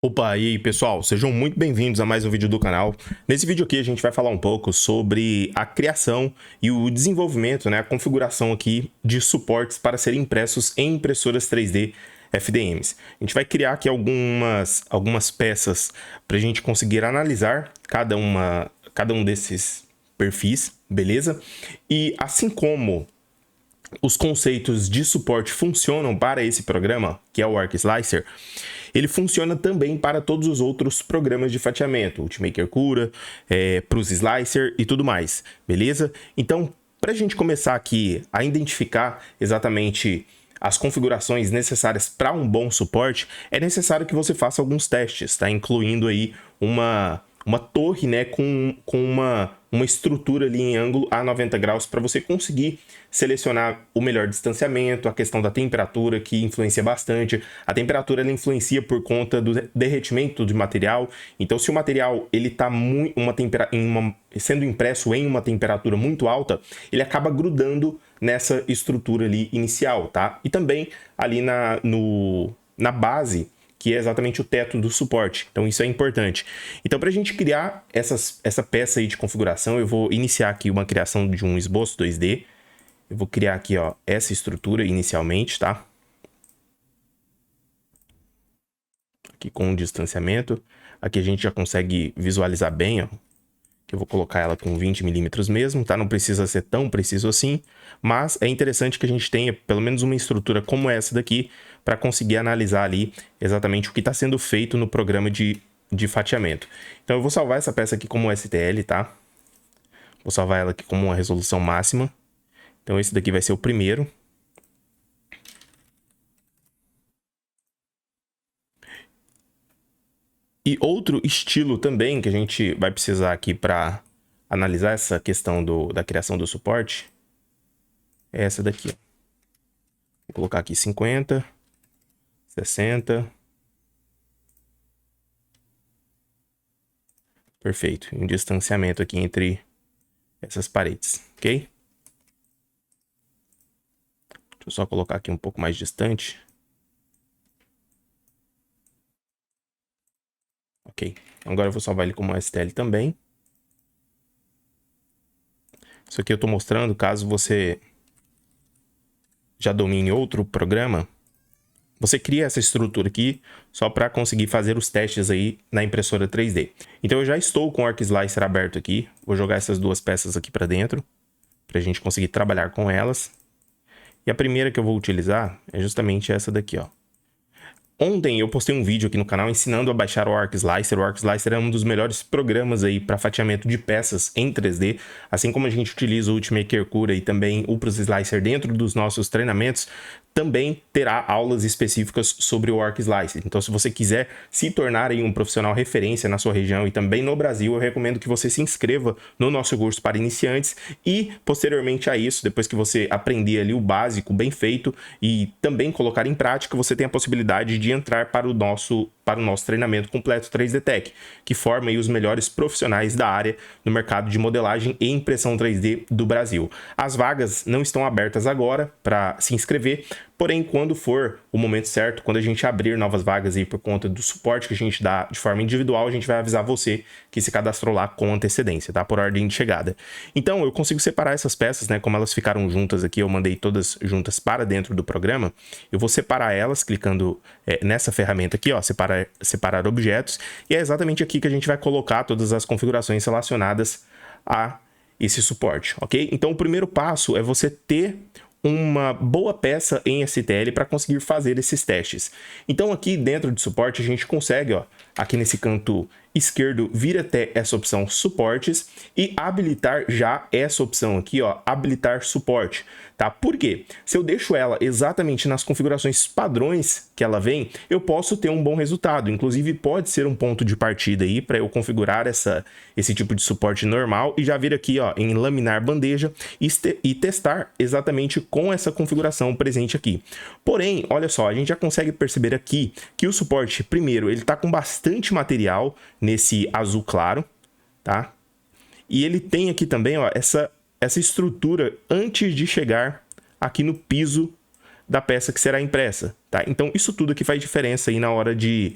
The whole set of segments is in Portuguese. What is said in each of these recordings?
Opa, e aí pessoal, sejam muito bem-vindos a mais um vídeo do canal. Nesse vídeo aqui a gente vai falar um pouco sobre a criação e o desenvolvimento, a configuração aqui de suportes para serem impressos em impressoras 3D FDMs. A gente vai criar aqui algumas peças para a gente conseguir analisar cada um desses perfis, beleza? E assim como os conceitos de suporte funcionam para esse programa, que é o ArcSlicer, ele funciona também para todos os outros programas de fatiamento, Ultimaker Cura, Prusa Slicer e tudo mais, beleza? Então, para a gente começar aqui a identificar exatamente as configurações necessárias para um bom suporte, é necessário que você faça alguns testes, tá? Incluindo aí uma torre, com uma estrutura ali em ângulo a 90 graus para você conseguir selecionar o melhor distanciamento, a questão da temperatura que influencia bastante. A temperatura ela influencia por conta do derretimento do material. Então, se o material ele está sendo impresso em uma temperatura muito alta, ele acaba grudando nessa estrutura ali inicial, tá? E também ali na base, que é exatamente o teto do suporte. Então isso é importante. Então, para a gente criar essa peça aí de configuração, eu vou iniciar aqui uma criação de um esboço 2D. Eu vou criar aqui, ó, essa estrutura inicialmente, tá? Aqui com um distanciamento. Aqui a gente já consegue visualizar bem, ó. Que eu vou colocar ela com 20 milímetros mesmo, tá? Não precisa ser tão preciso assim, mas é interessante que a gente tenha pelo menos uma estrutura como essa daqui para conseguir analisar ali exatamente o que está sendo feito no programa de fatiamento. Então eu vou salvar essa peça aqui como STL, tá? Vou salvar ela aqui como uma resolução máxima. Então esse daqui vai ser o primeiro. E outro estilo também que a gente vai precisar aqui para analisar essa questão da criação do suporte é essa daqui, ó. Vou colocar aqui 50, 60. Perfeito. E um distanciamento aqui entre essas paredes, ok? Deixa eu só colocar aqui um pouco mais distante. Ok. Agora eu vou salvar ele como STL também. Isso aqui eu estou mostrando caso você já domine outro programa. Você cria essa estrutura aqui só para conseguir fazer os testes aí na impressora 3D. Então eu já estou com o ArcSlicer aberto aqui. Vou jogar essas duas peças aqui para dentro, para a gente conseguir trabalhar com elas. E a primeira que eu vou utilizar é justamente essa daqui, ó. Ontem eu postei um vídeo aqui no canal ensinando a baixar o ArcSlicer. O ArcSlicer é um dos melhores programas aí para fatiamento de peças em 3D. Assim como a gente utiliza o Ultimaker Cura e também o Prusa Slicer dentro dos nossos treinamentos, também terá aulas específicas sobre o ArcSlicer. Então, se você quiser se tornar aí um profissional referência na sua região e também no Brasil, eu recomendo que você se inscreva no nosso curso para iniciantes e, posteriormente a isso, depois que você aprender ali o básico bem feito e também colocar em prática, você tem a possibilidade de entrar para o nosso treinamento completo 3D Tech, que forma aí os melhores profissionais da área no mercado de modelagem e impressão 3D do Brasil. As vagas não estão abertas agora para se inscrever, porém, quando for o momento certo, quando a gente abrir novas vagas aí por conta do suporte que a gente dá de forma individual, a gente vai avisar você que se cadastrou lá com antecedência, tá? Por ordem de chegada. Então, eu consigo separar essas peças, como elas ficaram juntas aqui, eu mandei todas juntas para dentro do programa. Eu vou separar elas clicando nessa ferramenta aqui, ó, separar objetos, e é exatamente aqui que a gente vai colocar todas as configurações relacionadas a esse suporte, ok? Então, o primeiro passo é você ter uma boa peça em STL para conseguir fazer esses testes. Então, aqui dentro de suporte, a gente consegue, ó, aqui nesse canto esquerdo, vir até essa opção suportes e habilitar já essa opção aqui, ó, habilitar suporte, tá? Por quê? Se eu deixo ela exatamente nas configurações padrões que ela vem, eu posso ter um bom resultado. Inclusive, pode ser um ponto de partida aí para eu configurar esse tipo de suporte normal e já vir aqui, ó, em laminar bandeja e testar exatamente com essa configuração presente aqui. Porém, olha só, a gente já consegue perceber aqui que o suporte, primeiro, ele tá com bastante material nesse azul claro, tá? E ele tem aqui também, ó, essa estrutura antes de chegar aqui no piso da peça que será impressa, tá? Então, isso tudo aqui faz diferença aí na hora de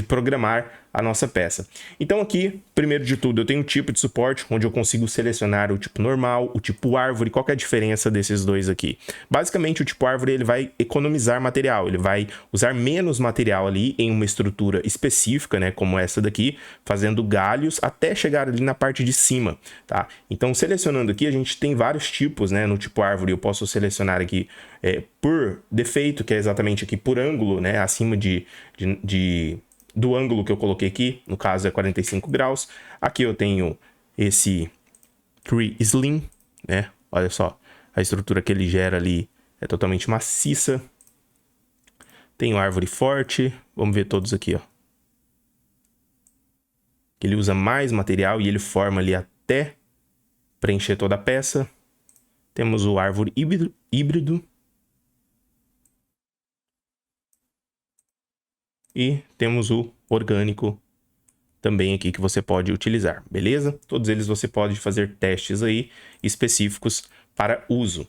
programar a nossa peça. Então aqui, primeiro de tudo, eu tenho um tipo de suporte, onde eu consigo selecionar o tipo normal, o tipo árvore. Qual que é a diferença desses dois aqui? Basicamente, o tipo árvore ele vai economizar material, ele vai usar menos material ali em uma estrutura específica, né, como essa daqui, fazendo galhos até chegar ali na parte de cima, tá? Então, selecionando aqui, a gente tem vários tipos, né, no tipo árvore. Eu posso selecionar aqui por defeito, que é exatamente aqui por ângulo, né, acima do ângulo que eu coloquei aqui, no caso é 45 graus. Aqui eu tenho esse Tree Slim, né? Olha só, a estrutura que ele gera ali é totalmente maciça. Tenho árvore forte, vamos ver todos aqui, ó. Ele usa mais material e ele forma ali até preencher toda a peça. Temos o árvore híbrido. E temos o orgânico também aqui que você pode utilizar, beleza? Todos eles você pode fazer testes aí específicos para uso.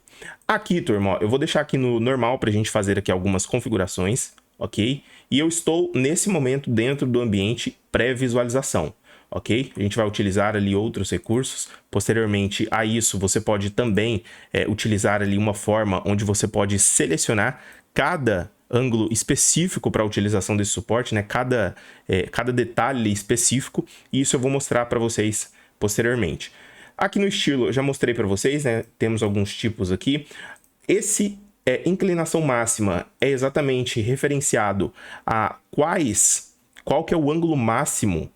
Aqui, turma, ó, eu vou deixar aqui no normal para a gente fazer aqui algumas configurações, ok? E eu estou, nesse momento, dentro do ambiente pré-visualização, ok? A gente vai utilizar ali outros recursos. Posteriormente a isso, você pode também utilizar ali uma forma onde você pode selecionar cada ângulo específico para a utilização desse suporte, né? Cada detalhe específico, e isso eu vou mostrar para vocês posteriormente. Aqui no estilo, eu já mostrei para vocês, né? Temos alguns tipos aqui. Esse inclinação máxima é exatamente referenciado a qual que é o ângulo máximo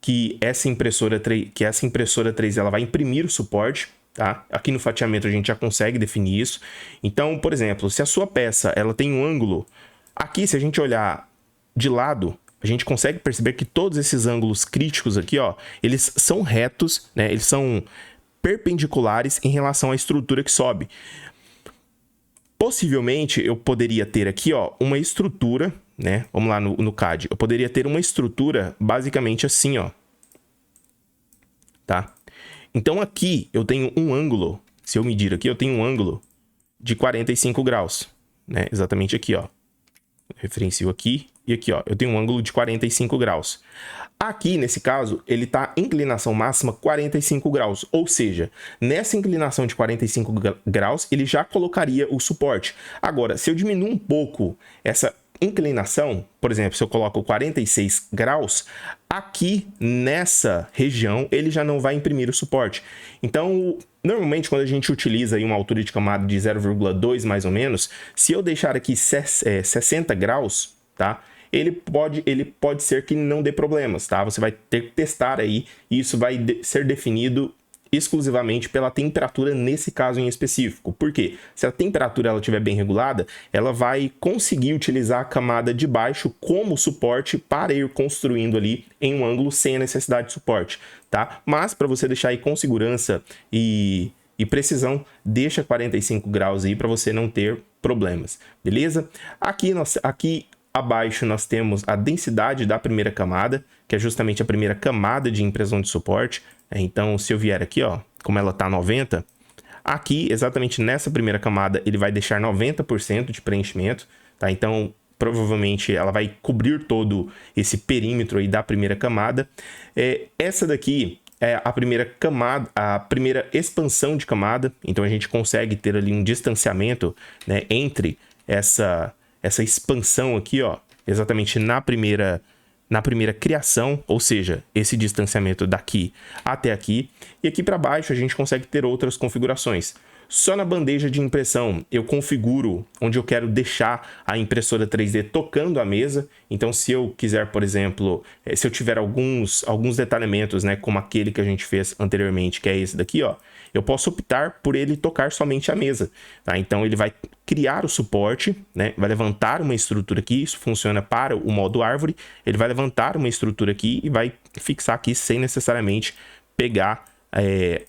que essa impressora 3 ela vai imprimir o suporte. Tá? Aqui no fatiamento a gente já consegue definir isso. Então, por exemplo, se a sua peça ela tem um ângulo, aqui se a gente olhar de lado, a gente consegue perceber que todos esses ângulos críticos aqui, ó, eles são retos, né? Eles são perpendiculares em relação à estrutura que sobe. Possivelmente eu poderia ter aqui, ó, uma estrutura, né? Vamos lá no CAD. Eu poderia ter uma estrutura basicamente assim, ó. Tá? Então aqui eu tenho um ângulo, se eu medir aqui, eu tenho um ângulo de 45 graus, né? Exatamente aqui, ó. Referencio aqui e aqui, ó. Eu tenho um ângulo de 45 graus. Aqui, nesse caso, ele tá inclinação máxima 45 graus, ou seja, nessa inclinação de 45 graus, ele já colocaria o suporte. Agora, se eu diminuir um pouco essa inclinação, por exemplo, se eu coloco 46 graus, aqui nessa região ele já não vai imprimir o suporte. Então, normalmente quando a gente utiliza aí uma altura de camada de 0,2 mais ou menos, se eu deixar aqui 60 graus, tá? Ele pode ser que não dê problemas, tá? Você vai ter que testar aí e isso vai ser definido exclusivamente pela temperatura nesse caso em específico. Por quê? Se a temperatura ela estiver bem regulada, ela vai conseguir utilizar a camada de baixo como suporte para ir construindo ali em um ângulo sem a necessidade de suporte, tá? Mas para você deixar aí com segurança e precisão, deixa 45 graus aí para você não ter problemas, beleza? Aqui abaixo nós temos a densidade da primeira camada, que é justamente a primeira camada de impressão de suporte. Então, se eu vier aqui, ó, como ela tá 90, aqui, exatamente nessa primeira camada, ele vai deixar 90% de preenchimento, tá? Então, provavelmente, ela vai cobrir todo esse perímetro aí da primeira camada. Essa daqui é a primeira camada, a primeira expansão de camada. Então, a gente consegue ter ali um distanciamento, né, entre essa expansão aqui, ó, exatamente na primeira criação, ou seja, esse distanciamento daqui até aqui, e aqui para baixo a gente consegue ter outras configurações. Só na bandeja de impressão eu configuro onde eu quero deixar a impressora 3D tocando a mesa. Então, se eu quiser, por exemplo, se eu tiver alguns detalhamentos, né, como aquele que a gente fez anteriormente, que é esse daqui, ó, eu posso optar por ele tocar somente a mesa, tá? Então, ele vai criar o suporte, né, vai levantar uma estrutura aqui, isso funciona para o modo árvore, ele vai levantar uma estrutura aqui e vai fixar aqui sem necessariamente pegar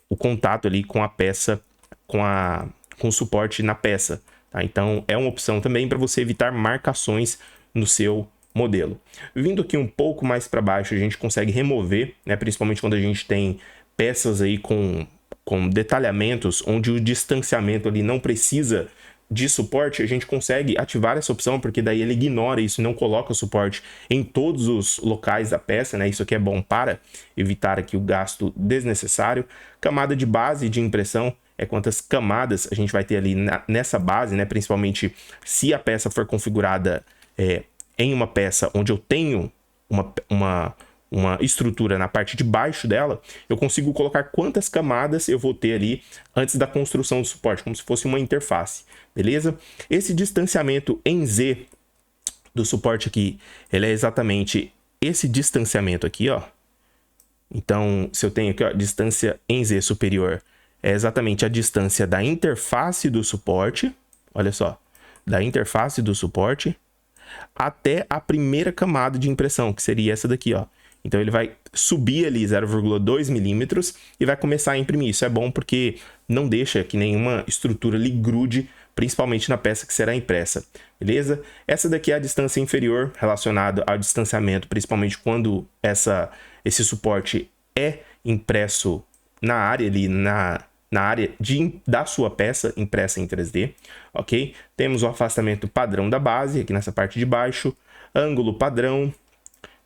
o contato ali com a peça, com o suporte na peça, tá? Então, é uma opção também para você evitar marcações no seu modelo. Vindo aqui um pouco mais para baixo, a gente consegue remover, né, principalmente quando a gente tem peças aí com detalhamentos, onde o distanciamento ali não precisa de suporte, a gente consegue ativar essa opção, porque daí ele ignora isso e não coloca o suporte em todos os locais da peça, né? Isso aqui é bom para evitar aqui o gasto desnecessário. Camada de base de impressão é quantas camadas a gente vai ter ali nessa base, né? Principalmente se a peça for configurada em uma peça onde eu tenho uma estrutura na parte de baixo dela, eu consigo colocar quantas camadas eu vou ter ali antes da construção do suporte, como se fosse uma interface, beleza? Esse distanciamento em Z do suporte aqui, ele é exatamente esse distanciamento aqui, ó. Então, se eu tenho aqui, ó, distância em Z superior, é exatamente a distância da interface do suporte, olha só, da interface do suporte até a primeira camada de impressão, que seria essa daqui, ó. Então ele vai subir ali 0,2 milímetros e vai começar a imprimir. Isso é bom porque não deixa que nenhuma estrutura lhe grude, principalmente na peça que será impressa, beleza? Essa daqui é a distância inferior relacionada ao distanciamento, principalmente quando esse suporte é impresso na área ali, na área da sua peça impressa em 3D, ok? Temos o afastamento padrão da base, aqui nessa parte de baixo, ângulo padrão,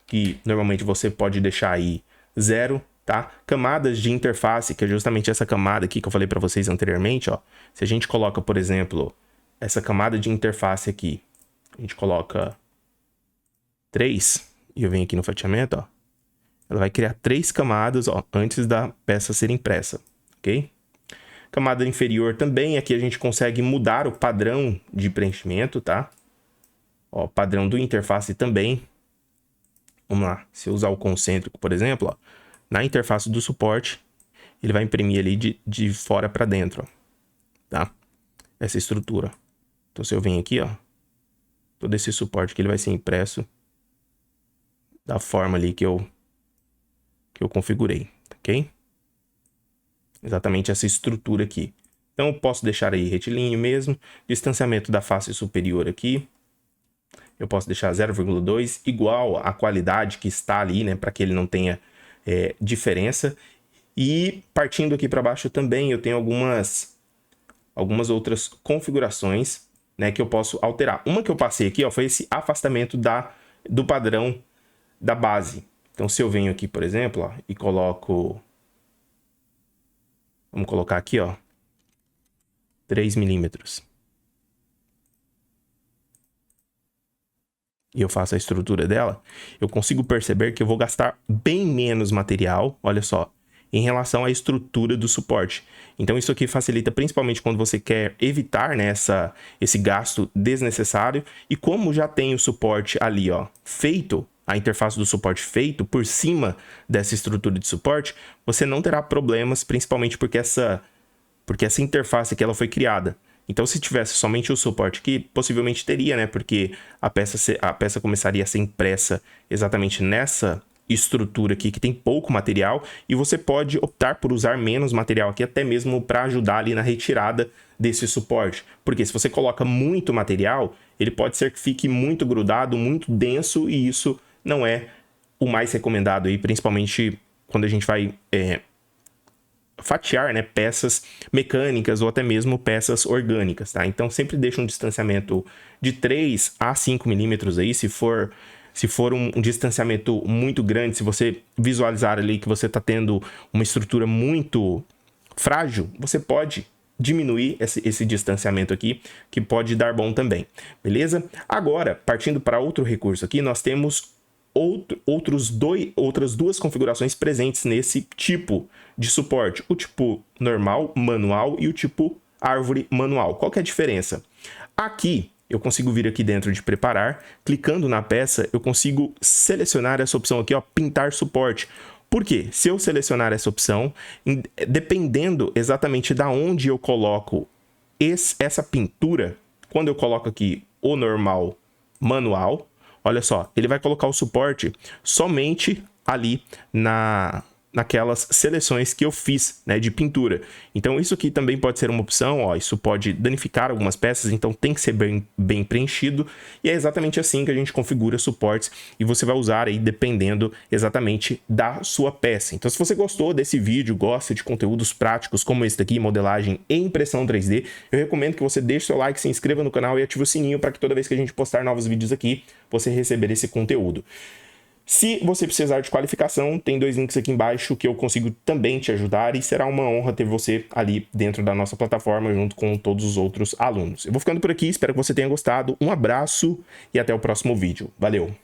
que normalmente você pode deixar aí 0, tá? Camadas de interface, que é justamente essa camada aqui que eu falei para vocês anteriormente, ó. Se a gente coloca, por exemplo, essa camada de interface aqui, a gente coloca 3, e eu venho aqui no fatiamento, ó. Ela vai criar 3 camadas, ó, antes da peça ser impressa, ok? Camada inferior também, aqui a gente consegue mudar o padrão de preenchimento, tá? Ó, padrão do interface também. Vamos lá, se eu usar o concêntrico, por exemplo, ó, na interface do suporte, ele vai imprimir ali de fora para dentro, ó, tá? Essa estrutura. Então, se eu venho aqui, ó, todo esse suporte que ele vai ser impresso da forma ali que eu configurei, ok? Exatamente essa estrutura aqui. Então, eu posso deixar aí retilíneo mesmo, distanciamento da face superior aqui. Eu posso deixar 0,2 igual à qualidade que está ali, né? Para que ele não tenha diferença. E partindo aqui para baixo também, eu tenho algumas outras configurações, né? Que eu posso alterar. Uma que eu passei aqui, ó, foi esse afastamento do padrão da base. Então, se eu venho aqui, por exemplo, ó, e coloco... Vamos colocar aqui, ó, 3 milímetros. E eu faço a estrutura dela, eu consigo perceber que eu vou gastar bem menos material, olha só, em relação à estrutura do suporte. Então isso aqui facilita principalmente quando você quer evitar, né, esse gasto desnecessário. E como já tem o suporte ali, ó, feito, a interface do suporte feito por cima dessa estrutura de suporte, você não terá problemas, principalmente porque essa interface aqui ela foi criada. Então, se tivesse somente o suporte aqui, possivelmente teria, né? Porque a peça começaria a ser impressa exatamente nessa estrutura aqui, que tem pouco material, e você pode optar por usar menos material aqui, até mesmo para ajudar ali na retirada desse suporte. Porque se você coloca muito material, ele pode ser que fique muito grudado, muito denso, e isso não é o mais recomendado aí, principalmente quando a gente vai... fatiar, né, peças mecânicas ou até mesmo peças orgânicas, tá? Então sempre deixa um distanciamento de 3 a 5 milímetros aí, se for um distanciamento muito grande, se você visualizar ali que você está tendo uma estrutura muito frágil, você pode diminuir esse distanciamento aqui, que pode dar bom também, beleza? Agora, partindo para outro recurso aqui, nós temos outras duas configurações presentes nesse tipo de suporte. O tipo normal, manual, e o tipo árvore manual. Qual que é a diferença? Aqui, eu consigo vir aqui dentro de preparar, clicando na peça, eu consigo selecionar essa opção aqui, ó, pintar suporte. Por quê? Se eu selecionar essa opção, dependendo exatamente da onde eu coloco essa pintura, quando eu coloco aqui o normal, manual, olha só, ele vai colocar o suporte somente ali naquelas seleções que eu fiz, né, de pintura. Então isso aqui também pode ser uma opção, ó, isso pode danificar algumas peças, então tem que ser bem preenchido, e é exatamente assim que a gente configura suportes, e você vai usar aí dependendo exatamente da sua peça. Então se você gostou desse vídeo, gosta de conteúdos práticos como esse daqui, modelagem e impressão 3D, eu recomendo que você deixe seu like, se inscreva no canal e ative o sininho para que toda vez que a gente postar novos vídeos aqui, você receber esse conteúdo. Se você precisar de qualificação, tem 2 links aqui embaixo que eu consigo também te ajudar, e será uma honra ter você ali dentro da nossa plataforma junto com todos os outros alunos. Eu vou ficando por aqui, espero que você tenha gostado, um abraço e até o próximo vídeo. Valeu!